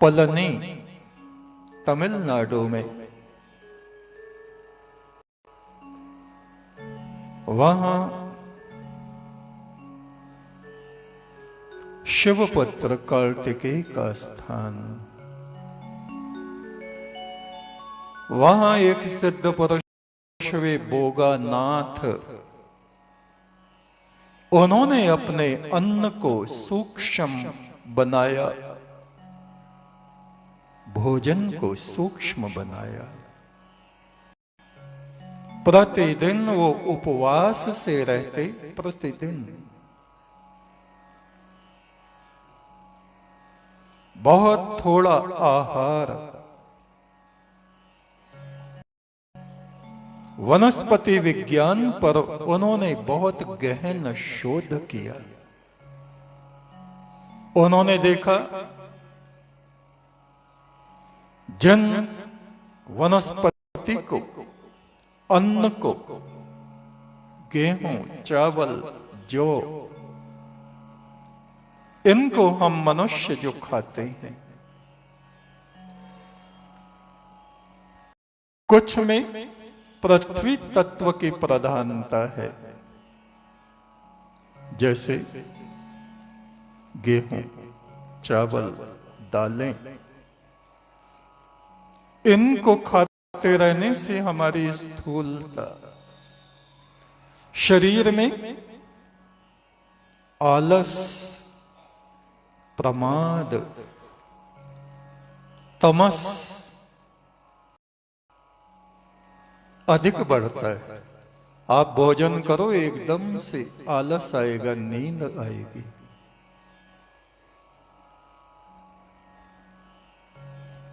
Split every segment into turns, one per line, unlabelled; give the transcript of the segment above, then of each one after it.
पलनी तमिलनाडु में, वहां शिवपुत्र कार्तिकेय का स्थान। वहां एक सिद्ध पुरुष वे बोगानाथ, उन्होंने अपने अन्न को सूक्ष्म बनाया, भोजन को सूक्ष्म बनाया। प्रतिदिन वो उपवास से रहते, प्रतिदिन बहुत थोड़ा आहार, वनस्पति विज्ञान पर उन्होंने बहुत गहन शोध किया। उन्होंने देखा जिन वनस्पति को, अन्न को, गेहूं, चावल, जौ, इनको हम मनुष्य जो खाते हैं, कुछ में पृथ्वी तत्व की प्रधानता है, जैसे गेहूं, चावल, दालें। इनको खाते रहने से हमारी स्थूलता, शरीर में आलस, प्रमाद, तमस अधिक बढ़ता है। आप भोजन करो, एकदम से आलस आएगा, नींद आएगी।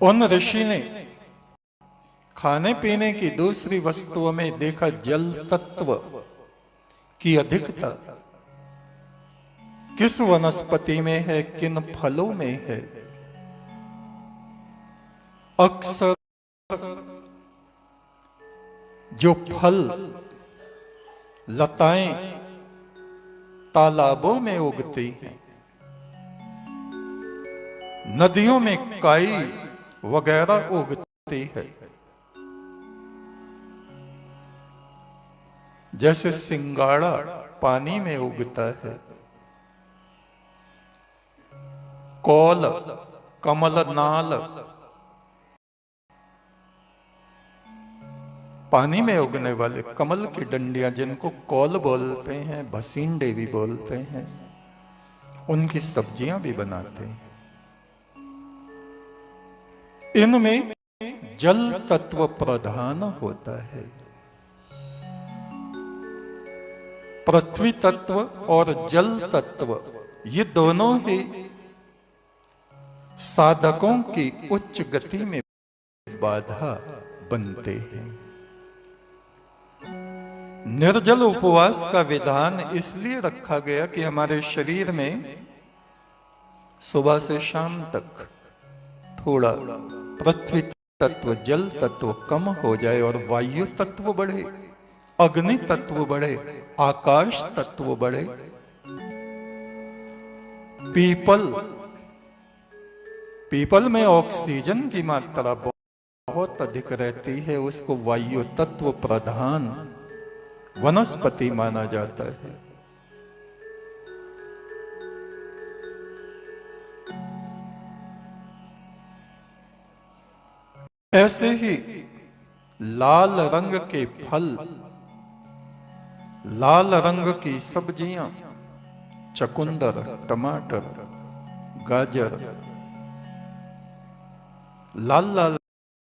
उन ऋषि ने खाने पीने की दूसरी वस्तुओं में देखा जल तत्व की अधिकता किस वनस्पति में है, किन फलों में है। अक्सर जो फल, लताएं तालाबों में उगती हैं, नदियों में काई वगैरह उगती है, जैसे सिंगाड़ा पानी में उगता है, कौल, कमलनाल पानी में उगने वाले कमल की डंडियां, जिनको कौल बोलते हैं, भसींडे भी बोलते हैं, उनकी सब्जियां भी बनाते हैं। इनमें जल तत्व प्रधान होता है। पृथ्वी तत्व और जल तत्व, ये दोनों ही साधकों की उच्च गति में बाधा बनते हैं। निर्जल उपवास का विधान इसलिए रखा गया कि हमारे शरीर में सुबह से शाम तक थोड़ा पृथ्वी तत्व, जल तत्व कम हो जाए और वायु तत्व बढ़े, अग्नि तत्व बढ़े, आकाश तत्व बढ़े। पीपल में ऑक्सीजन की मात्रा बहुत अधिक रहती है, उसको वायु तत्व प्रधान वनस्पति माना जाता है। ऐसे ही लाल रंग के फल, लाल रंग की सब्जियां, चकुंदर, टमाटर, गाजर, लाल लाल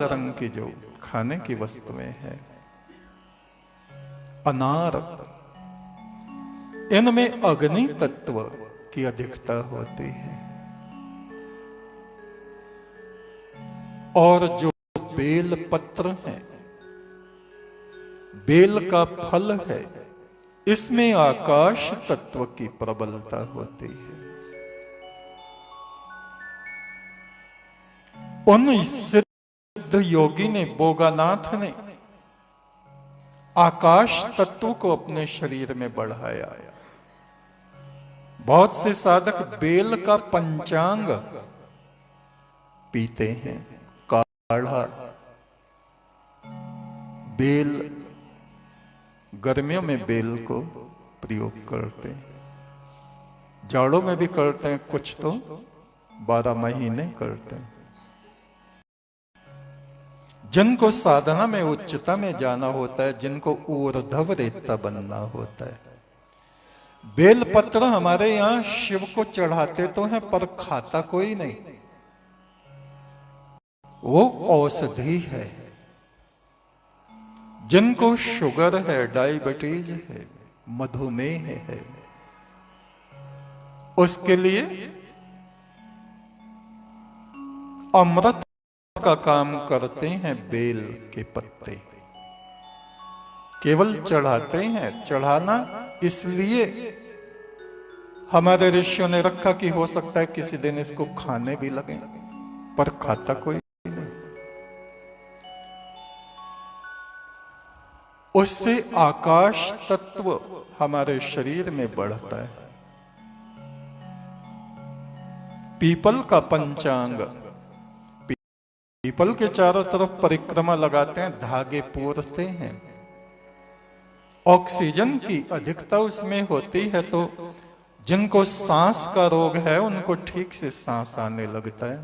रंग की जो खाने की वस्तुएं हैं, अनार, इनमें अग्नि तत्व की अधिकता होती है। और जो बेल पत्र है, बेल का फल है, इसमें आकाश तत्व की प्रबलता होती है। उन सिद्ध योगी ने, बोगानाथ ने आकाश तत्व को अपने शरीर में बढ़ाया। बहुत से साधक बेल का पंचांग पीते हैं, काढ़ा, बेल, गर्मियों में बेल को प्रयोग करते हैं, जाड़ों में भी करते हैं, कुछ तो 12 महीने करते हैं। जिनको साधना में उच्चता में जाना होता है, जिनको ऊर्ध्व रेता बनना होता है, बेलपत्र हमारे यहां शिव को चढ़ाते तो हैं पर खाता कोई नहीं, वो औषधि है। जिनको शुगर है, डायबिटीज है, मधुमेह है, उसके लिए अमृत का काम करते हैं बेल के पत्ते, केवल चढ़ाते हैं। चढ़ाना इसलिए हमारे ऋषियों ने रखा कि हो सकता है किसी दिन इसको खाने भी लगे, पर खाता कोई नहीं। उससे आकाश तत्व हमारे शरीर में बढ़ता है। पीपल का पंचांग, पीपल के चारों तरफ परिक्रमा लगाते हैं, धागे पूरते हैं। ऑक्सीजन की अधिकता उसमें होती है, तो जिनको सांस का रोग है उनको ठीक से सांस आने लगता है।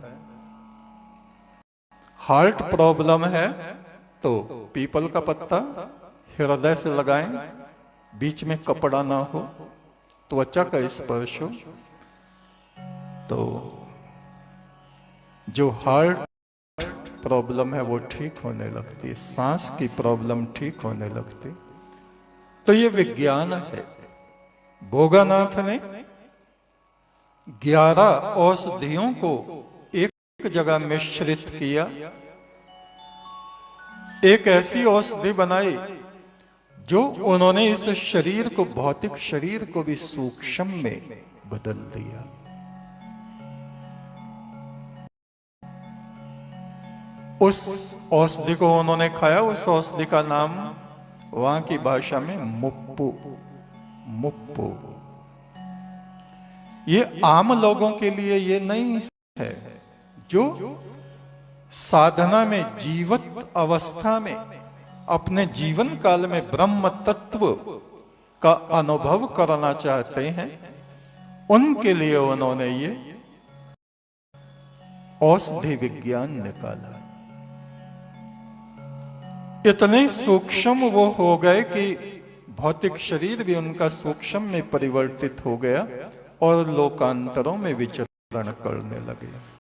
हार्ट प्रॉब्लम है तो पीपल का पत्ता हृदय से लगाएं, बीच में कपड़ा ना हो, त्वचा का स्पर्श हो, तो जो हार्ट प्रॉब्लम है वो ठीक होने लगती है, सांस की प्रॉब्लम ठीक होने लगती। तो ये विज्ञान है। भोगानाथ ने 11 औषधियों को एक जगह मिश्रित किया, एक ऐसी औषधि बनाई जो उन्होंने इस शरीर को, भौतिक शरीर को भी सूक्ष्म में बदल दिया। उस औषधि को उन्होंने खाया, उस औषधि का नाम वहां की भाषा में मुप्पू, मुप्पू। ये आम लोगों के लिए ये नहीं है, जो साधना में जीवित अवस्था में अपने जीवन काल में ब्रह्म तत्व का अनुभव करना चाहते हैं, उनके लिए उन्होंने ये औषधि विज्ञान निकाला। इतने सूक्ष्म वो हो गए कि भौतिक शरीर भी उनका सूक्ष्म में परिवर्तित हो गया और लोकांतरों में विचरण करने लगे।